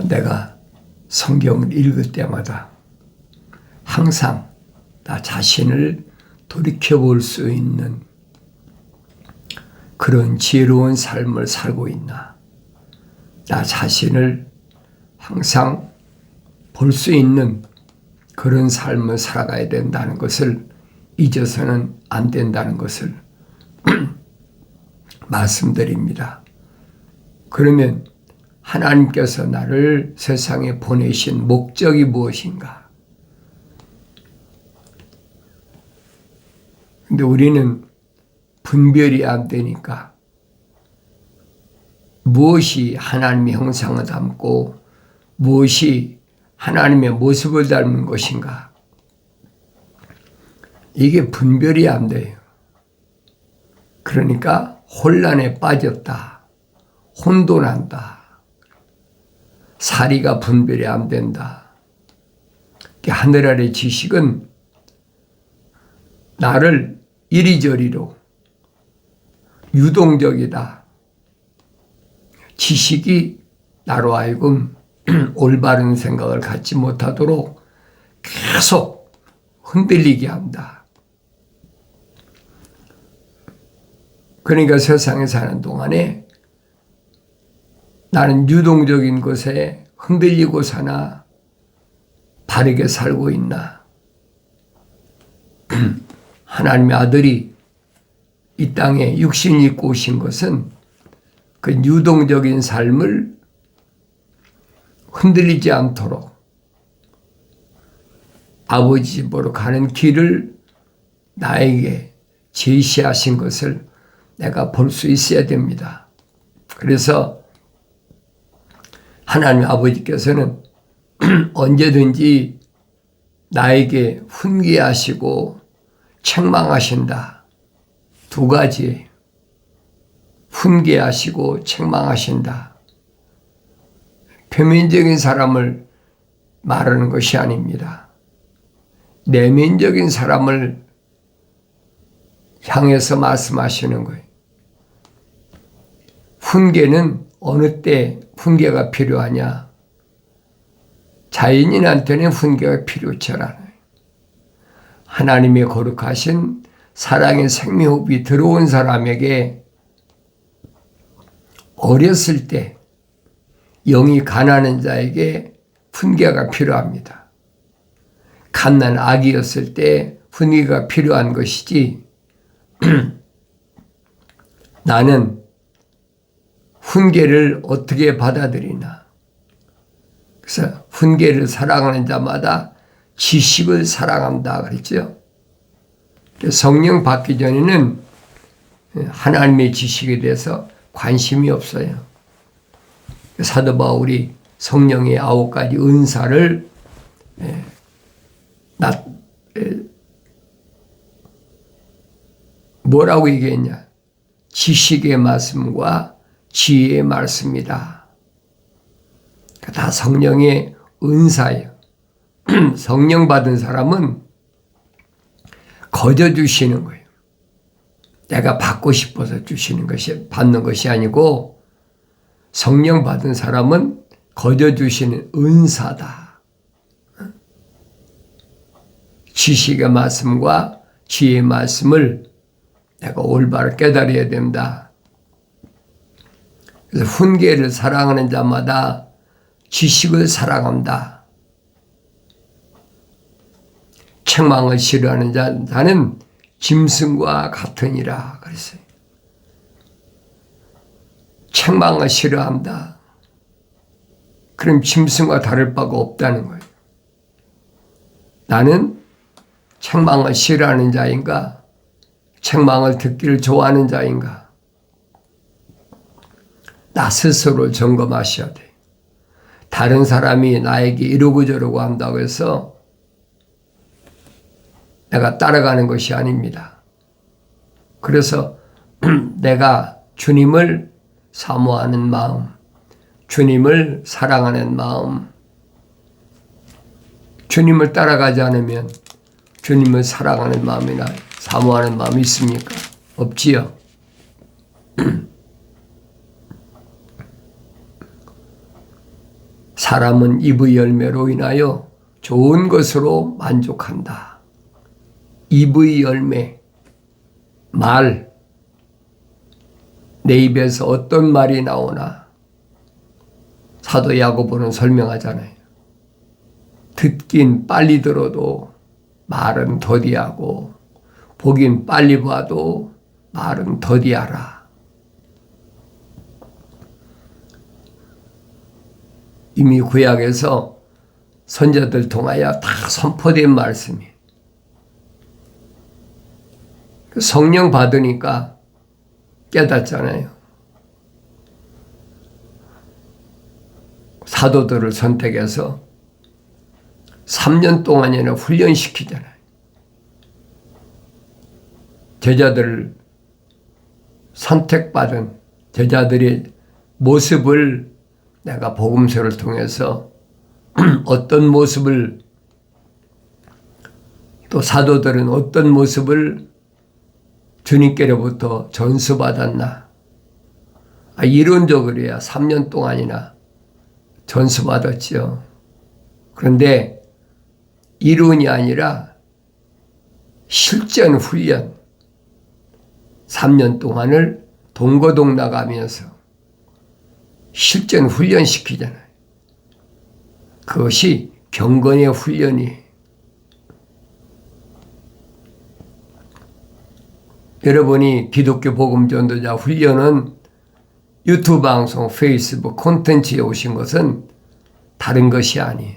내가 성경을 읽을 때마다 항상 나 자신을 돌이켜볼 수 있는 그런 지혜로운 삶을 살고 있나, 나 자신을 항상 볼 수 있는 그런 삶을 살아가야 된다는 것을 잊어서는 안 된다는 것을 말씀드립니다. 그러면 하나님께서 나를 세상에 보내신 목적이 무엇인가? 근데 우리는 분별이 안 되니까 무엇이 하나님의 형상을 담고 무엇이 하나님의 모습을 닮은 것인가? 이게 분별이 안 돼요. 그러니까 혼란에 빠졌다. 혼돈한다. 사리가 분별이 안 된다. 하늘 아래 지식은 나를 이리저리로 유동적이다. 지식이 나로 하여금 올바른 생각을 갖지 못하도록 계속 흔들리게 한다. 그러니까 세상에 사는 동안에 나는 유동적인 것에 흔들리고 사나 바르게 살고 있나? 하나님의 아들이 이 땅에 육신 입고 오신 것은 그 유동적인 삶을 흔들리지 않도록 아버지 집으로 가는 길을 나에게 제시하신 것을 내가 볼 수 있어야 됩니다. 그래서 하나님 아버지께서는 언제든지 나에게 훈계하시고 책망하신다. 두 가지. 훈계하시고 책망하신다. 표면적인 사람을 말하는 것이 아닙니다. 내면적인 사람을 향해서 말씀하시는 거예요. 훈계는 어느 때 훈계가 필요하냐? 자연인한테는 훈계가 필요치 않아요. 하나님의 거룩하신 사랑의 생명호흡이 들어온 사람에게 어렸을 때 영이 가난한 자에게 훈계가 필요합니다. 갓난 아기였을 때 훈계가 필요한 것이지 나는 훈계를 어떻게 받아들이나. 그래서 훈계를 사랑하는 자마다 지식을 사랑한다 그랬죠. 성령 받기 전에는 하나님의 지식에 대해서 관심이 없어요. 사도 바울이 성령의 9가지 은사를 뭐라고 얘기했냐? 지식의 말씀과 지혜의 말씀이다. 다 성령의 은사예요. 성령 받은 사람은 거저 주시는 거예요. 내가 받고 싶어서 주시는 것이, 받는 것이 아니고 성령 받은 사람은 거저 주시는 은사다. 지식의 말씀과 지혜의 말씀을 내가 올바로 깨달아야 된다. 그래서 훈계를 사랑하는 자마다 지식을 사랑한다. 책망을 싫어하는 자는 짐승과 같으니라 그랬어요. 책망을 싫어한다. 그럼 짐승과 다를 바가 없다는 거예요. 나는 책망을 싫어하는 자인가? 책망을 듣기를 좋아하는 자인가? 나 스스로 점검하셔야 돼. 다른 사람이 나에게 이러고 저러고 한다고 해서 내가 따라가는 것이 아닙니다. 그래서 내가 주님을 사모하는 마음, 주님을 사랑하는 마음, 주님을 따라가지 않으면 주님을 사랑하는 마음이나 사모하는 마음이 있습니까? 없지요. 사람은 입의 열매로 인하여 좋은 것으로 만족한다. 입의 열매, 말, 내 입에서 어떤 말이 나오나 사도 야고보는 설명하잖아요. 듣긴 빨리 들어도 말은 더디하고 보긴 빨리 봐도 말은 더디하라. 이미 구약에서 선자들 통하여 다 선포된 말씀이 성령 받으니까 깨닫잖아요. 사도들을 선택해서 3년 동안이나 훈련시키잖아요. 제자들을 선택받은 제자들의 모습을 내가 복음서를 통해서 어떤 모습을 또 사도들은 어떤 모습을 주님께로부터 전수받았나. 이론적으로야 3년 동안이나 전수받았지요. 그런데 이론이 아니라 실전 훈련 3년 동안을 동거동 나가면서 실전 훈련시키잖아요. 그것이 경건의 훈련이에요. 여러분이 기독교 복음 전도자 훈련은 유튜브 방송, 페이스북 콘텐츠에 오신 것은 다른 것이 아니에요.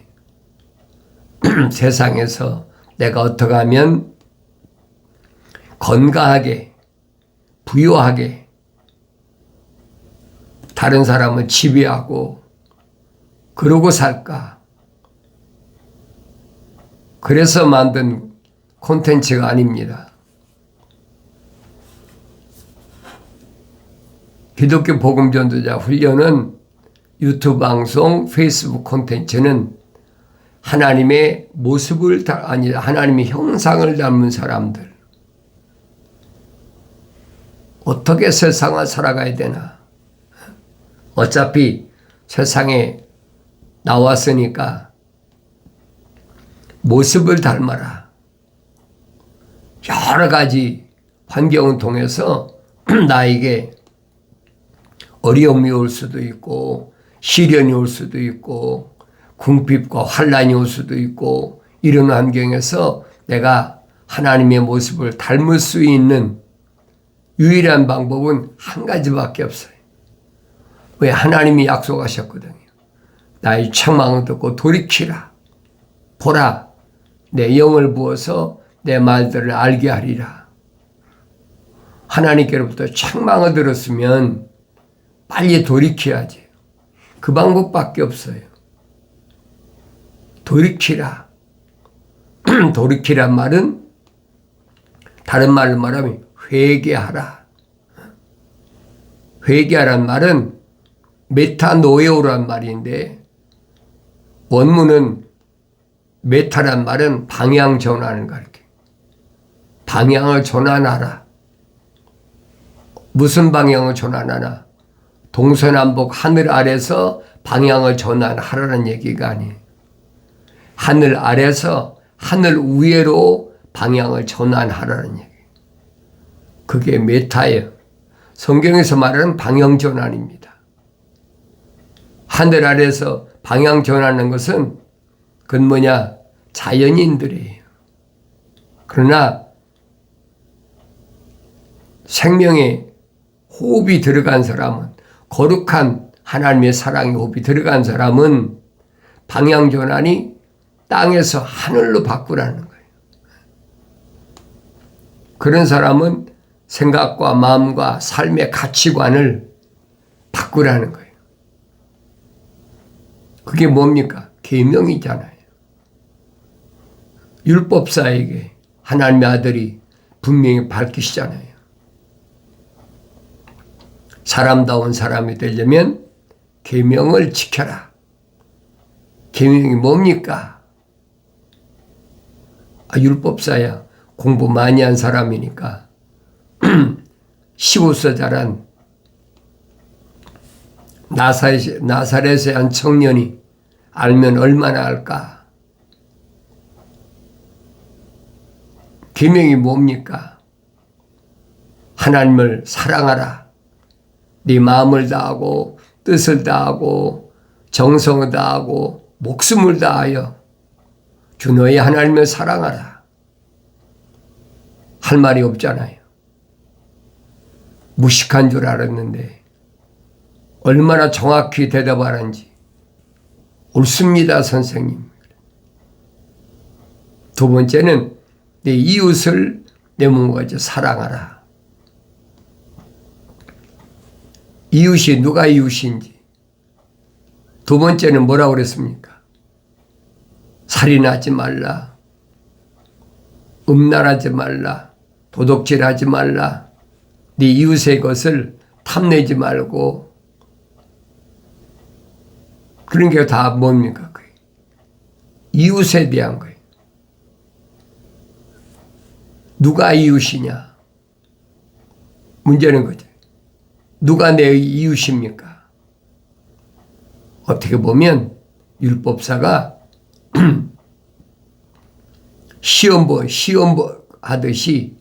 세상에서 내가 어떻게 하면 건강하게, 부유하게 다른 사람을 지배하고 그러고 살까? 그래서 만든 콘텐츠가 아닙니다. 기독교 복음 전도자 훈련은 유튜브 방송, 페이스북 콘텐츠는 하나님의 모습을 하나님의 형상을 닮은 사람들 어떻게 세상을 살아가야 되나? 어차피 세상에 나왔으니까 모습을 닮아라. 여러 가지 환경을 통해서 나에게 어려움이 올 수도 있고 시련이 올 수도 있고 궁핍과 환난이 올 수도 있고 이런 환경에서 내가 하나님의 모습을 닮을 수 있는 유일한 방법은 한 가지밖에 없어요. 왜? 하나님이 약속하셨거든요. 나의 책망을 듣고 돌이키라. 보라, 내 영을 부어서 내 말들을 알게 하리라. 하나님께로부터 책망을 들었으면 빨리 돌이켜야지. 그 방법밖에 없어요. 돌이키라. 돌이키란 말은 다른 말로 말하면 회개하라. 회개하란 말은 메타노에오란 말인데 원문은 메타란 말은 방향 전환을 가리켜. 방향을 전환하라. 무슨 방향을 전환하나? 동서남북 하늘 아래서 방향을 전환하라는 얘기가 아니에요. 하늘 아래서 하늘 위로 방향을 전환하라는 얘기예요. 그게 메타예요. 성경에서 말하는 방향 전환입니다. 하늘 아래서 방향 전환하는 것은 그건 뭐냐? 자연인들이에요. 그러나 생명의 호흡이 들어간 사람은 거룩한 하나님의 사랑의 호흡이 들어간 사람은 방향 전환이 땅에서 하늘로 바꾸라는 거예요. 그런 사람은 생각과 마음과 삶의 가치관을 바꾸라는 거예요. 그게 뭡니까? 계명이잖아요. 율법사에게 하나님의 아들이 분명히 밝히시잖아요. 사람다운 사람이 되려면 계명을 지켜라. 계명이 뭡니까? 율법사야. 공부 많이 한 사람이니까 15세 자란 나사렛의 한 청년이 알면 얼마나 알까? 계명이 뭡니까? 하나님을 사랑하라. 네 마음을 다하고 뜻을 다하고 정성을 다하고 목숨을 다하여 주 너의 하나님을 사랑하라. 할 말이 없잖아요. 무식한 줄 알았는데 얼마나 정확히 대답하는지. 옳습니다, 선생님. 두 번째는 내 이웃을 내 몸과 같이 사랑하라. 이웃이 누가 이웃인지. 두 번째는 뭐라고 그랬습니까? 살인하지 말라. 음란하지 말라. 도둑질하지 말라. 네 이웃의 것을 탐내지 말고. 그런 게 다 뭡니까? 이웃에 대한 거예요. 누가 이웃이냐? 문제는 거죠. 누가 내 이웃입니까? 어떻게 보면 율법사가 시험 하듯이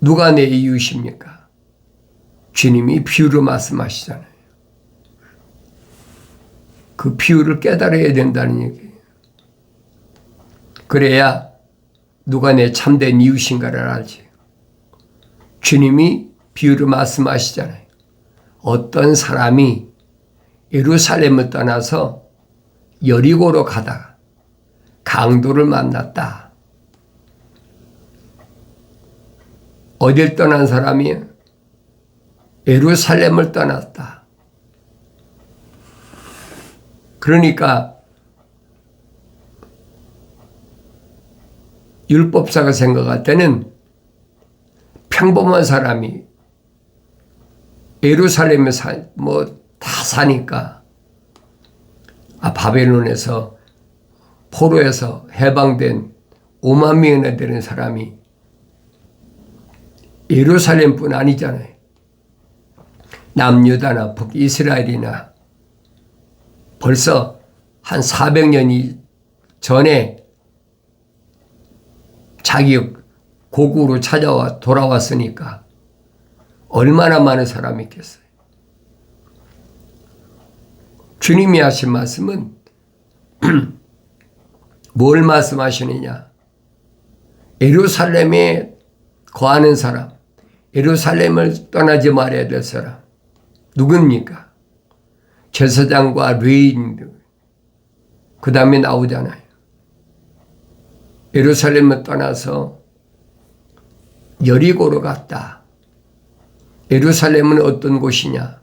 누가 내 이웃입니까? 주님이 비유로 말씀하시잖아요. 그 비유를 깨달아야 된다는 얘기예요. 그래야 누가 내 참된 이웃인가를 알지. 주님이 비유로 말씀하시잖아요. 어떤 사람이 예루살렘을 떠나서 여리고로 가다가 강도를 만났다. 어딜 떠난 사람이 예루살렘을 떠났다. 그러니까 율법사가 생각할 때는 평범한 사람이 예루살렘에 다 사니까 바벨론에서 포로에서 해방된 5만 명이나 되는 사람이 예루살렘뿐 아니잖아요. 남유다나 북이스라엘이나 벌써 한 400년이 전에 자기 고국으로 찾아와 돌아왔으니까 얼마나 많은 사람이 있겠어요. 주님이 하신 말씀은 뭘 말씀하시느냐? 예루살렘에 거하는 사람, 예루살렘을 떠나지 말아야 될 사람 누굽니까? 제사장과 레위인들. 그 다음에 나오잖아요. 예루살렘을 떠나서 여리고로 갔다. 예루살렘은 어떤 곳이냐?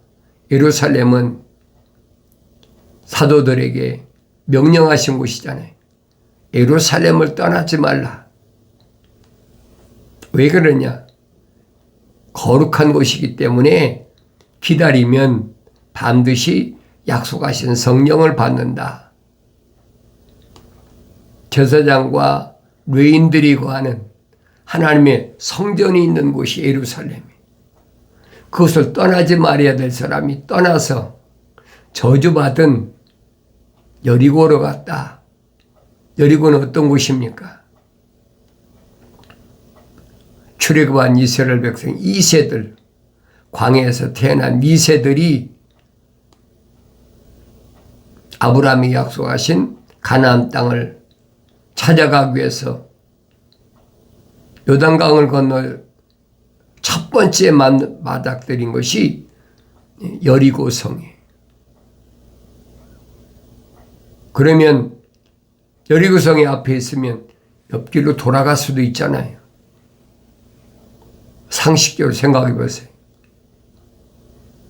예루살렘은 사도들에게 명령하신 곳이잖아요. 예루살렘을 떠나지 말라. 왜 그러냐? 거룩한 곳이기 때문에 기다리면 반드시 약속하신 성령을 받는다. 제사장과 레위인들이 거하는 하나님의 성전이 있는 곳이 예루살렘이. 그것을 떠나지 말아야 될 사람이 떠나서 저주받은 여리고로 갔다. 여리고는 어떤 곳입니까? 출애굽한 이스라엘 백성 2세들, 광야에서 태어난 2세들이 아브라함이 약속하신 가나안 땅을 찾아가기 위해서 요단강을 건너 첫 번째 맞닥뜨린 것이 여리고성이에요. 그러면 여리고성이 앞에 있으면 옆길로 돌아갈 수도 있잖아요. 상식적으로 생각해 보세요.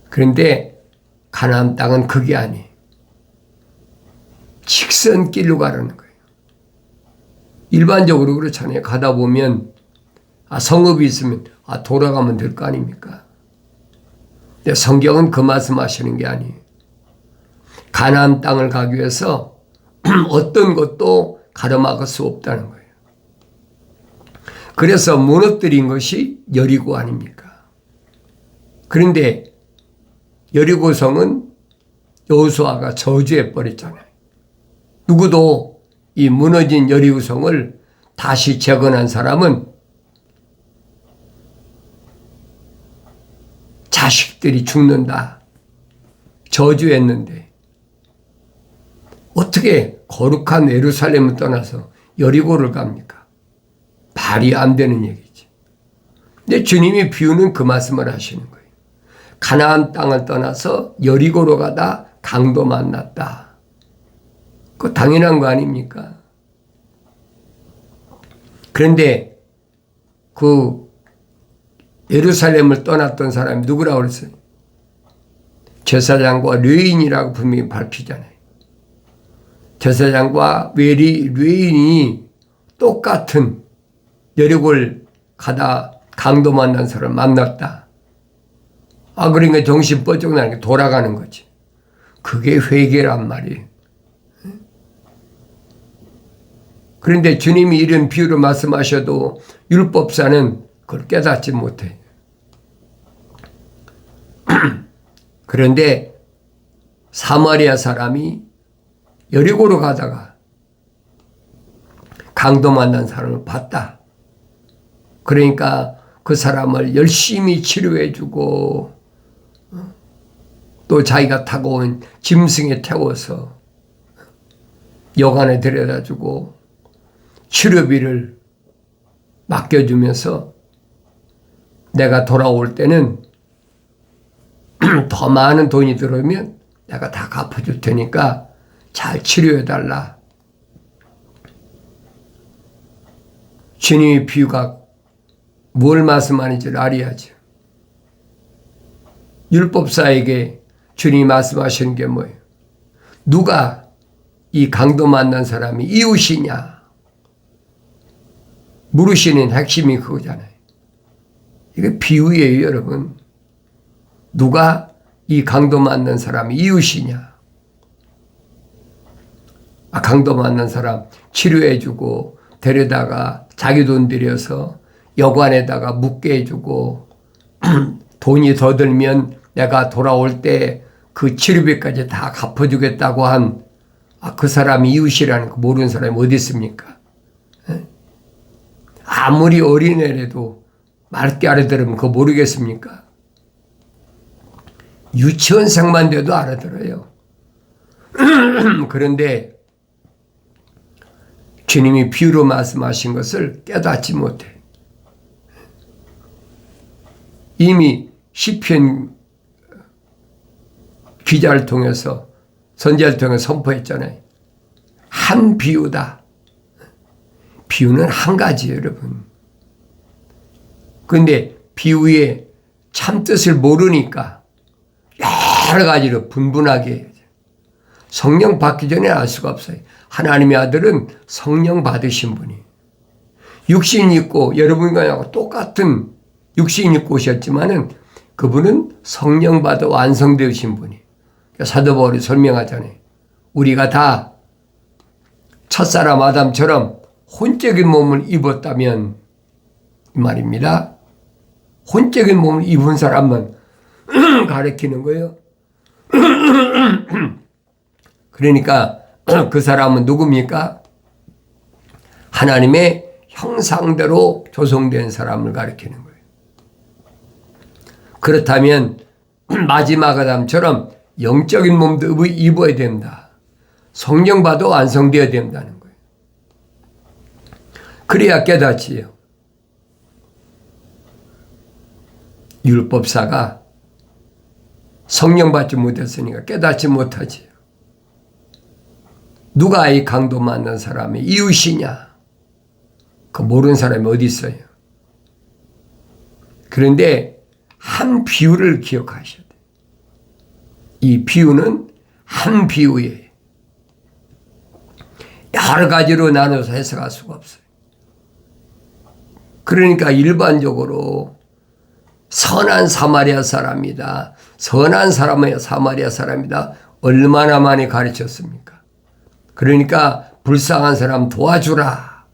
그런데 가나안 땅은 그게 아니에요. 직선길로 가라는 거예요. 일반적으로 그렇잖아요. 가다 보면 성읍이 있으면 돌아가면 될 거 아닙니까? 근데 성경은 그 말씀하시는 게 아니에요. 가나안 땅을 가기 위해서 어떤 것도 가로막을 수 없다는 거예요. 그래서 무너뜨린 것이 여리고 아닙니까? 그런데 여리고성은 여호수아가 저주해 버렸잖아요. 누구도 이 무너진 여리고성을 다시 재건한 사람은 자식들이 죽는다. 저주했는데 어떻게 거룩한 예루살렘을 떠나서 여리고를 갑니까? 말이 안 되는 얘기지. 근데 주님이 비유는 그 말씀을 하시는 거예요. 가나안 땅을 떠나서 여리고로 가다 강도 만났다. 그거 당연한 거 아닙니까? 그런데 그 예루살렘을 떠났던 사람이 누구라고 그랬어요? 제사장과 레위인이라고 분명히 밝히잖아요. 제사장과 레위인이 똑같은 여리고를 가다 강도 만난 사람을 만났다. 그러니까 정신 뻗쩍 나는 게 돌아가는 거지. 그게 회개란 말이에요. 그런데 주님이 이런 비유로 말씀하셔도 율법사는 그걸 깨닫지 못해. 그런데 사마리아 사람이 여리고로 가다가 강도 만난 사람을 봤다. 그러니까 그 사람을 열심히 치료해주고 또 자기가 타고 온 짐승에 태워서 여관에 데려다주고 치료비를 맡겨주면서 내가 돌아올 때는 더 많은 돈이 들어오면 내가 다 갚아줄 테니까 잘 치료해달라. 주님의 비유가 뭘 말씀하는지를 알아야죠. 율법사에게 주님이 말씀하시는 게 뭐예요? 누가 이 강도 만난 사람이 이웃이냐? 물으시는 핵심이 그거잖아요. 이게 비유예요, 여러분. 누가 이 강도 만난 사람이 이웃이냐? 강도 만난 사람 치료해주고 데려다가 자기 돈 들여서 여관에다가 묵게 해주고 돈이 더 들면 내가 돌아올 때 그 치료비까지 다 갚아주겠다고 한 그 사람이 이웃이라는 거 모르는 사람이 어디 있습니까? 아무리 어린애라도 맑게 알아들으면 그거 모르겠습니까? 유치원생만 돼도 알아들어요. 그런데 주님이 비유로 말씀하신 것을 깨닫지 못해. 이미 시편 기자를 통해서 선지자를 통해서 선포했잖아요. 한 비유다. 비유는 한 가지예요, 여러분. 그런데 비유의 참뜻을 모르니까 여러 가지로 분분하게 해요. 성령 받기 전에 알 수가 없어요. 하나님의 아들은 성령 받으신 분이 육신 있고 여러분과 똑같은 육신 있고 오셨지만은 그분은 성령 받아 완성되신 분이. 사도 바울이 설명하잖아요. 우리가 다 첫사람 아담처럼 혼적인 몸을 입었다면 이 말입니다. 혼적인 몸을 입은 사람만 가리키는 거예요. 그러니까 그 사람은 누굽니까? 하나님의 형상대로 조성된 사람을 가리키는 거예요. 그렇다면 마지막 아담처럼 영적인 몸도 입어야 된다. 성령 받아 완성되어야 된다는 거예요. 그래야 깨닫지요. 율법사가 성령 받지 못했으니까 깨닫지 못하지요. 누가 이 강도 만난 사람이 이웃이냐? 그 모르는 사람이 어디 있어요? 그런데 한 비유를 기억하셔야 돼요. 이 비유는 한 비유예요. 여러 가지로 나눠서 해석할 수가 없어요. 그러니까 일반적으로 선한 사마리아 사람이다. 선한 사람의 사마리아 사람이다. 얼마나 많이 가르쳤습니까? 그러니까 불쌍한 사람 도와주라.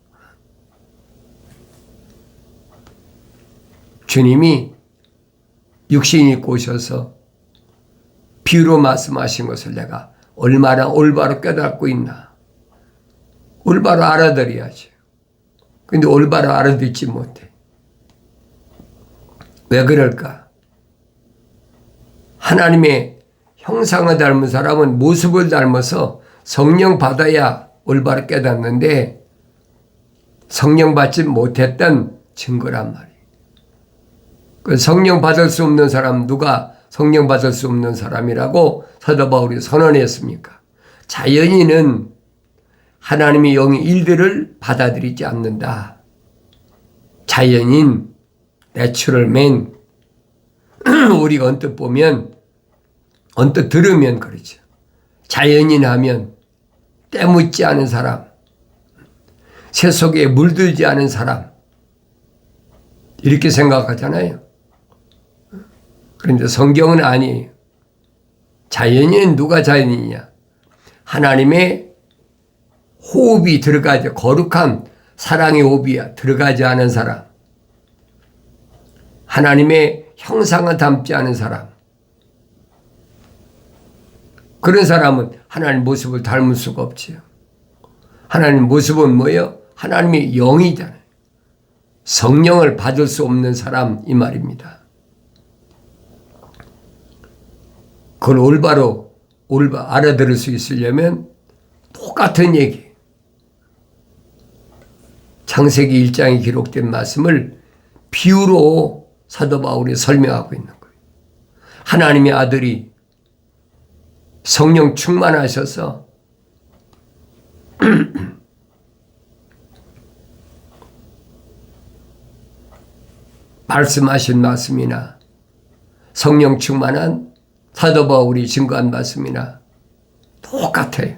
주님이 육신 입고 오셔서 비유로 말씀하신 것을 내가 얼마나 올바로 깨닫고 있나. 올바로 알아들어야지. 근데 올바로 알아듣지 못해. 왜 그럴까? 하나님의 형상을 닮은 사람은 모습을 닮아서 성령 받아야 올바로 깨닫는데 성령 받지 못했던 증거란 말이에요. 그 성령 받을 수 없는 사람, 누가 성령 받을 수 없는 사람이라고 사도 바울이 선언했습니까? 자연인은 하나님의 영의 일들을 받아들이지 않는다. 자연인, 내추럴맨, 우리가 언뜻 보면, 언뜻 들으면 그렇죠. 자연인 하면 때묻지 않은 사람, 세속에 물들지 않은 사람, 이렇게 생각하잖아요. 그런데 성경은 아니에요. 자연인은 누가 자연인이냐? 하나님의 호흡이 들어가지, 거룩한 사랑의 호흡이 들어가지 않은 사람, 하나님의 형상을 담지 않은 사람, 그런 사람은 하나님 모습을 닮을 수가 없지요. 하나님 모습은 뭐예요? 하나님의 영이잖아요. 성령을 받을 수 없는 사람, 이 말입니다. 그걸 올바로 알아들을 수 있으려면 똑같은 얘기. 창세기 1장에 기록된 말씀을 비유로 사도 바울이 설명하고 있는 거예요. 하나님의 아들이 성령 충만하셔서 말씀하신 말씀이나 성령 충만한 사도 바울이 증거한 말씀이나 똑같아요.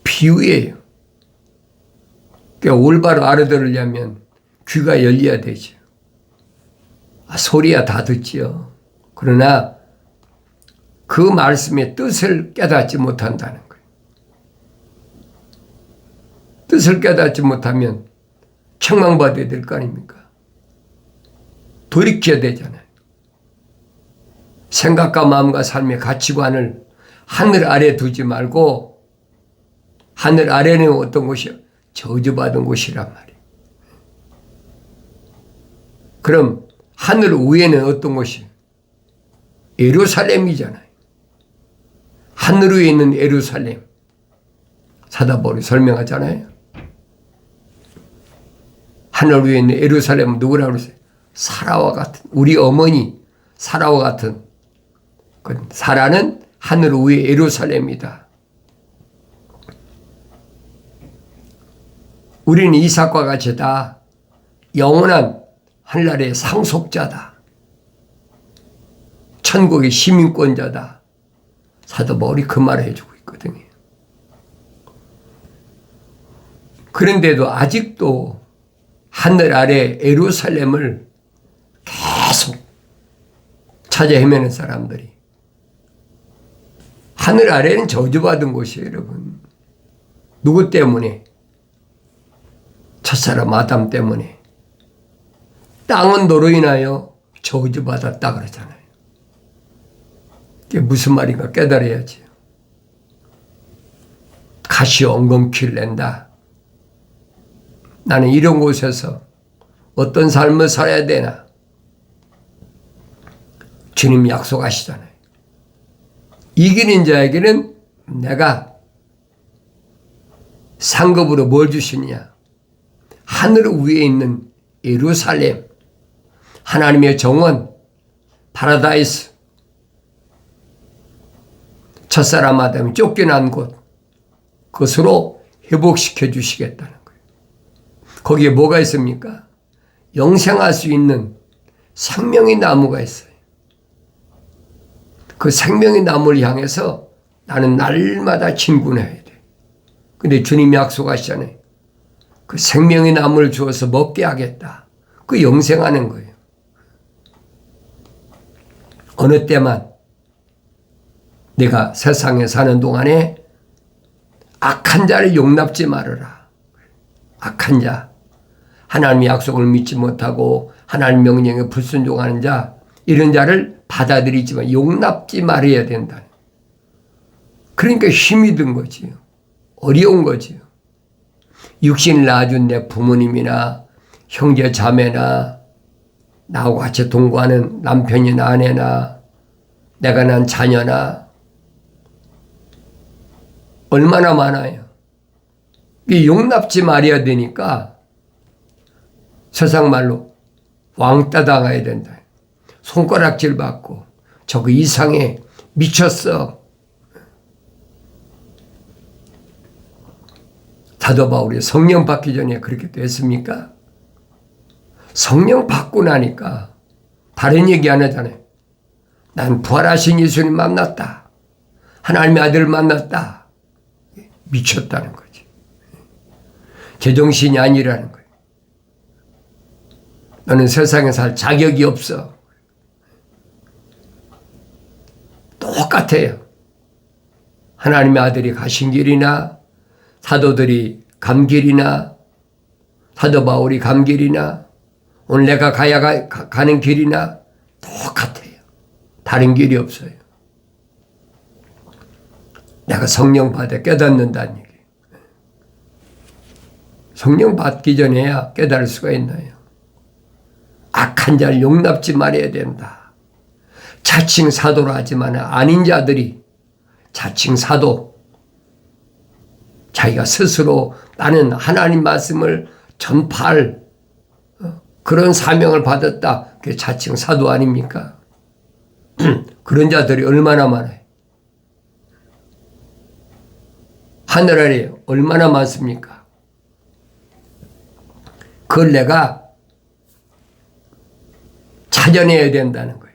비유예요. 그러니까 올바로 알아들으려면 귀가 열려야 되죠. 소리야 다 듣지요. 그러나 그 말씀의 뜻을 깨닫지 못한다는 거예요. 뜻을 깨닫지 못하면 책망받아야 될 거 아닙니까? 돌이켜야 되잖아요. 생각과 마음과 삶의 가치관을 하늘 아래 두지 말고 하늘 아래는 어떤 곳이요? 저주받은 곳이란 말이에요. 그럼 하늘 위에는 어떤 곳이요? 예루살렘이잖아요. 하늘 위에 있는 예루살렘. 사도 바울이 설명하잖아요. 하늘 위에 있는 예루살렘은 누구라고 그랬어요? 사라와 같은, 우리 어머니 사라와 같은, 사라는 하늘 위에 예루살렘이다. 우리는 이삭과 같이 다 영원한 하늘나라의 상속자다. 천국의 시민권자다. 사도 바울이 그 말을 해주고 있거든요. 그런데도 아직도 하늘 아래 예루살렘을 계속 찾아 헤매는 사람들이, 하늘 아래는 저주받은 곳이에요, 여러분. 누구 때문에? 첫사람 아담 때문에. 땅은 너로 인하여 저주받았다 그러잖아요. 그게 무슨 말인가 깨달아야지. 가시 엉겅퀴를 낸다. 나는 이런 곳에서 어떤 삶을 살아야 되나? 주님 약속하시잖아요. 이기는 자에게는 내가 상급으로 뭘 주시냐? 하늘 위에 있는 예루살렘, 하나님의 정원, 파라다이스, 첫사람 아담이 쫓겨난 곳, 그것으로 회복시켜 주시겠다는 거예요. 거기에 뭐가 있습니까? 영생할 수 있는 생명의 나무가 있어요. 그 생명의 나무를 향해서 나는 날마다 진군해야 돼. 근데 주님이 약속하시잖아요. 그 생명의 나무를 주어서 먹게 하겠다. 그 영생하는 거예요. 어느 때만 내가 세상에 사는 동안에 악한 자를 용납지 말아라. 악한 자, 하나님의 약속을 믿지 못하고 하나님 명령에 불순종하는 자, 이런 자를 받아들이지만 용납지 말아야 된다. 그러니까 힘이 든 거지요. 어려운 거지요. 육신을 낳아준 내 부모님이나 형제 자매나 나하고 같이 동거하는 남편이나 아내나 내가 낳은 자녀나 얼마나 많아요. 이 용납지 말아야 되니까 세상 말로 왕따 당해야 된다. 손가락질 받고 저거 이상해 미쳤어. 사도 바울이 성령 받기 전에 그렇게 됐습니까? 성령 받고 나니까 다른 얘기 안 하잖아요. 난 부활하신 예수님 만났다. 하나님의 아들을 만났다. 미쳤다는 거지. 제정신이 아니라는 거예요. 너는 세상에 살 자격이 없어. 똑같아요. 하나님의 아들이 가신 길이나 사도들이 간 길이나 사도 바울이 간 길이나 오늘 내가 가는 길이나 똑같아요. 다른 길이 없어요. 내가 성령 받아 깨닫는다는 얘기예요. 성령 받기 전에야 깨달을 수가 있나요? 악한 자를 용납지 말아야 된다. 자칭 사도라 하지만 아닌 자들이 자칭 사도, 자기가 스스로 나는 하나님 말씀을 전파할 그런 사명을 받았다. 그게 자칭 사도 아닙니까? 그런 자들이 얼마나 많아요. 하늘 아래 얼마나 많습니까? 그걸 내가 찾아내야 된다는 거예요.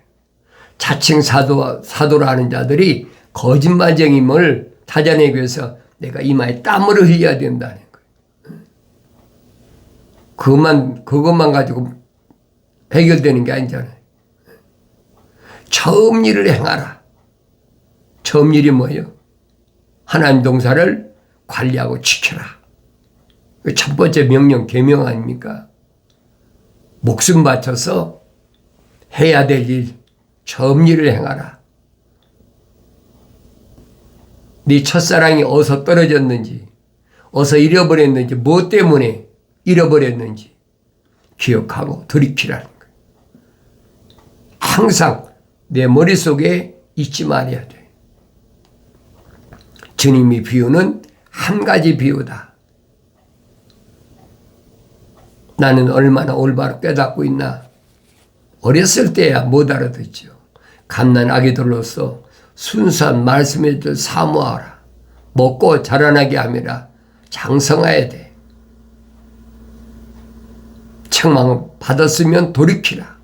자칭 사도라 하는 자들이 거짓말쟁임을 찾아내기 위해서 내가 이마에 땀을 흘려야 된다는 거예요. 그것만 가지고 해결되는 게 아니잖아요. 처음 일을 행하라. 처음 일이 뭐예요? 하나님 동사를 관리하고 지켜라. 첫 번째 명령, 계명 아닙니까? 목숨 바쳐서 해야 될 일, 처음 일을 행하라. 네 첫사랑이 어디서 떨어졌는지, 어디서 잃어버렸는지, 무엇 때문에 잃어버렸는지 기억하고 돌이키라는 거예요. 항상 내 머릿속에 잊지 말아야 돼. 주님이 비유는 한 가지 비유다. 나는 얼마나 올바로 깨닫고 있나. 어렸을 때야 못 알아듣죠. 갓난 아기들로서 순수한 말씀의 줄 사모하라. 먹고 자라나게 함이라. 장성해야 돼. 책망을 받았으면 돌이키라.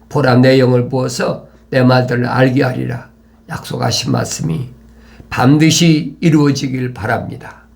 보라 내 영을 부어서 내 말들을 알게 하리라. 약속하신 말씀이 반드시 이루어지길 바랍니다.